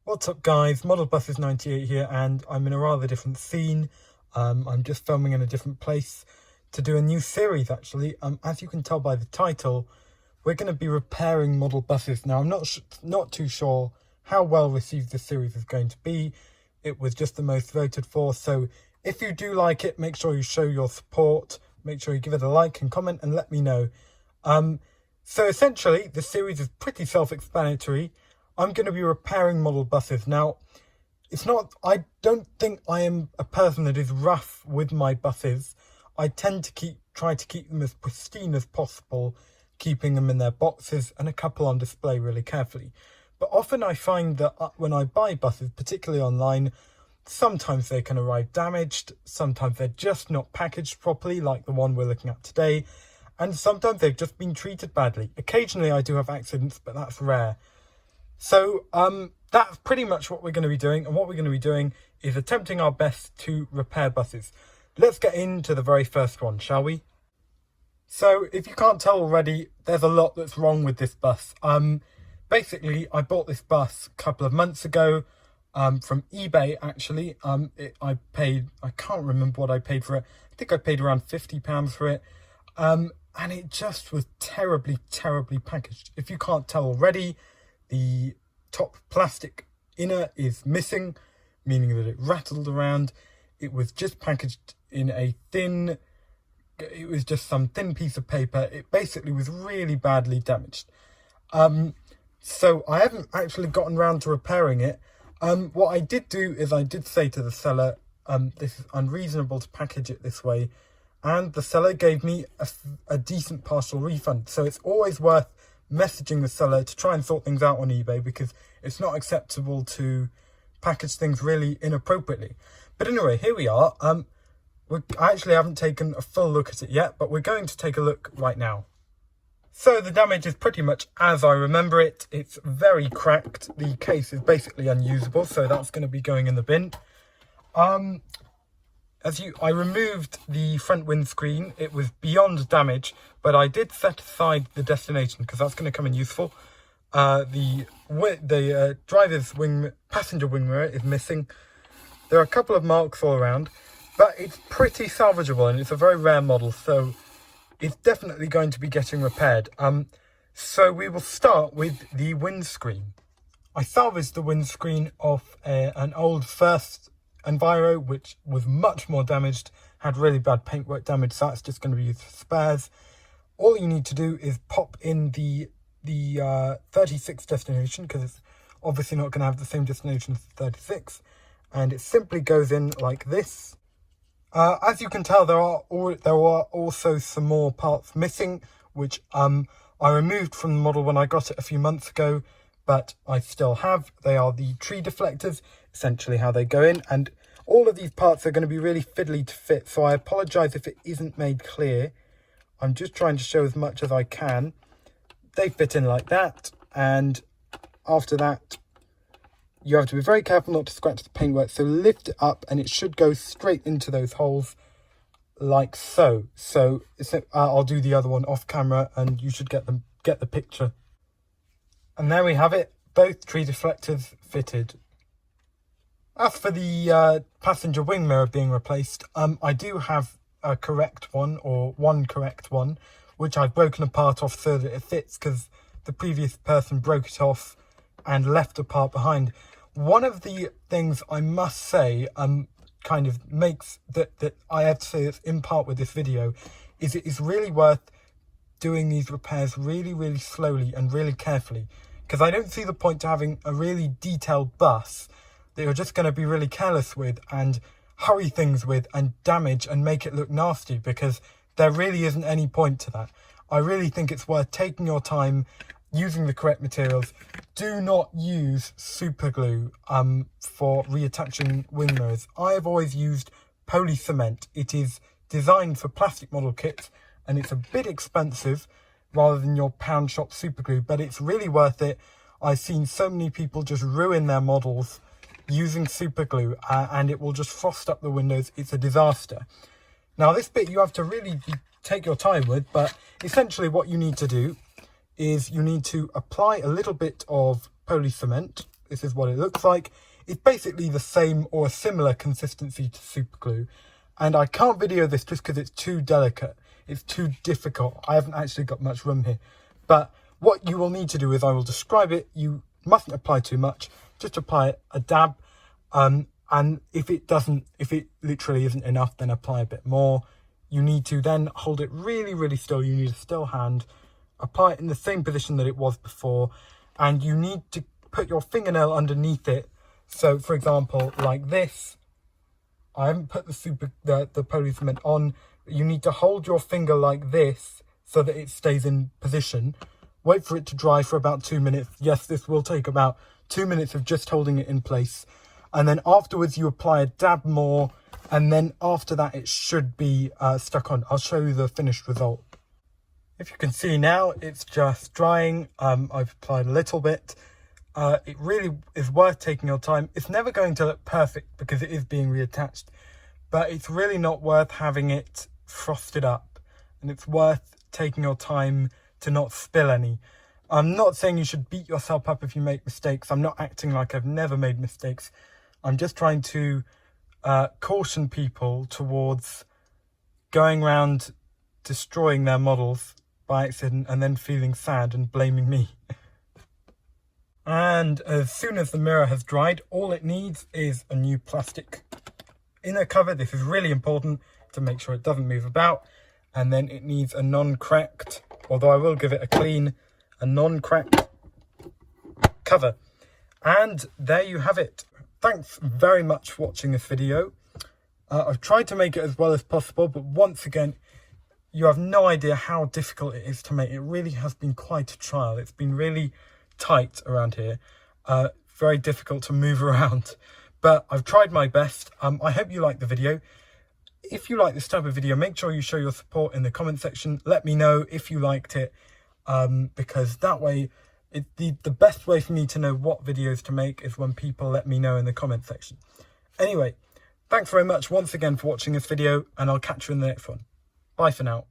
What's up guys, ModelBuses98 here, and I'm in a rather different scene. I'm just filming in a different place to do a new series actually. As you can tell by the title, we're going to be repairing model buses. Now I'm not too sure how well received this series is going to be. It was just the most voted for, so if you do like it, make sure you show your support. Make sure you give it a like and comment and let me know. So essentially, the series is pretty self-explanatory. I'm going to be repairing model buses. Now, I don't think I am a person that is rough with my buses. I tend to try to keep them as pristine as possible, keeping them in their boxes and a couple on display really carefully. But often I find that when I buy buses, particularly online, sometimes they can arrive damaged, sometimes they're just not packaged properly, like the one we're looking at today, and sometimes they've just been treated badly. Occasionally I do have accidents, but that's rare. So that's pretty much what we're going to be doing, and what we're going to be doing is attempting our best to repair buses. Let's get into the very first one, shall we? So if you can't tell already, there's a lot that's wrong with this bus. Basically, I bought this bus a couple of months ago from eBay actually. I can't remember what I paid for it. I think I paid around £50 for it. And it just was terribly packaged. If you can't tell already, the top plastic inner is missing, meaning that it rattled around. It was just packaged in it was just some thin piece of paper. It basically was really badly damaged. So I haven't actually gotten around to repairing it. What I did do is I did say to the seller, this is unreasonable to package it this way. And the seller gave me a decent partial refund. So it's always worth messaging the seller to try and sort things out on eBay, because it's not acceptable to package things really inappropriately. But anyway, here we are. I actually haven't taken a full look at it yet, but we're going to take a look right now. So the damage is pretty much as I remember it. It's very cracked. The case is basically unusable, so that's going to be going in the bin. I removed the front windscreen. It was beyond damage, but I did set aside the destination because that's going to come in useful. The passenger wing mirror is missing. There are a couple of marks all around, but it's pretty salvageable and it's a very rare model, so it's definitely going to be getting repaired. So we will start with the windscreen. I salvaged the windscreen off an old first Enviro, which was much more damaged, had really bad paintwork damage, so that's just going to be used for spares. All you need to do is pop in the 36 destination, because it's obviously not going to have the same destination as the 36, and it simply goes in like this. As you can tell, there are also some more parts missing, which I removed from the model when I got it a few months ago, but I still have. They are the tree deflectors, essentially how they go in, and all of these parts are going to be really fiddly to fit, so I apologise if it isn't made clear. I'm just trying to show as much as I can. They fit in like that, and after that you have to be very careful not to scratch the paintwork, so lift it up and it should go straight into those holes like so. So I'll do the other one off camera and you should get the picture. And there we have it, both tree deflectors fitted. As for the passenger wing mirror being replaced, I do have a correct one, or one correct one, which I've broken apart off so that it fits, because the previous person broke it off and left a part behind. One of the things I must say kind of makes that I have to say that's in part with this video is it is really worth doing these repairs really slowly and really carefully, because I don't see the point to having a really detailed bus that you're just going to be really careless with and hurry things with and damage and make it look nasty, because there really isn't any point to that. I really think it's worth taking your time, using the correct materials. Do not use super glue for reattaching wing mirrors. I have always used poly cement. It is designed for plastic model kits and it's a bit expensive rather than your pound shop super glue, but it's really worth it. I've seen so many people just ruin their models using super glue and it will just frost up the windows. It's a disaster. Now this bit you have to really take your time with, but essentially what you need to do is you need to apply a little bit of poly cement This is what it looks like. It's basically the same or a similar consistency to super glue. And I can't video this just because it's too delicate. It's too difficult. I haven't actually got much room here. But what you will need to do is, I will describe it. You mustn't apply too much. Just apply a dab. And if it literally isn't enough, then apply a bit more. You need to then hold it really, really still. You need a still hand. Apply it in the same position that it was before. And you need to put your fingernail underneath it. So, for example, like this. I haven't put the poly cement on. But you need to hold your finger like this so that it stays in position. Wait for it to dry for about 2 minutes. Yes, this will take about 2 minutes of just holding it in place. And then afterwards you apply a dab more. And then after that it should be stuck on. I'll show you the finished result. If you can see now, it's just drying. I've applied a little bit. It really is worth taking your time. It's never going to look perfect because it is being reattached. But it's really not worth having it frosted up. And it's worth taking your time to not spill any. I'm not saying you should beat yourself up if you make mistakes. I'm not acting like I've never made mistakes. I'm just trying to caution people towards going around destroying their models by accident and then feeling sad and blaming me. And as soon as the mirror has dried, all it needs is a new plastic inner cover. This is really important to make sure it doesn't move about. And then it needs a non-cracked, although I will give it a clean, a non-cracked cover. And there you have it. Thanks very much for watching this video. I've tried to make it as well as possible, but once again, you have no idea how difficult it is to make. It really has been quite a trial. It's been really tight around here. Very difficult to move around, but I've tried my best. I hope you liked the video. If you like this type of video, make sure you show your support in the comment section. Let me know if you liked it, because that way, the best way for me to know what videos to make is when people let me know in the comment section. Anyway, thanks very much once again for watching this video, and I'll catch you in the next one. Bye for now.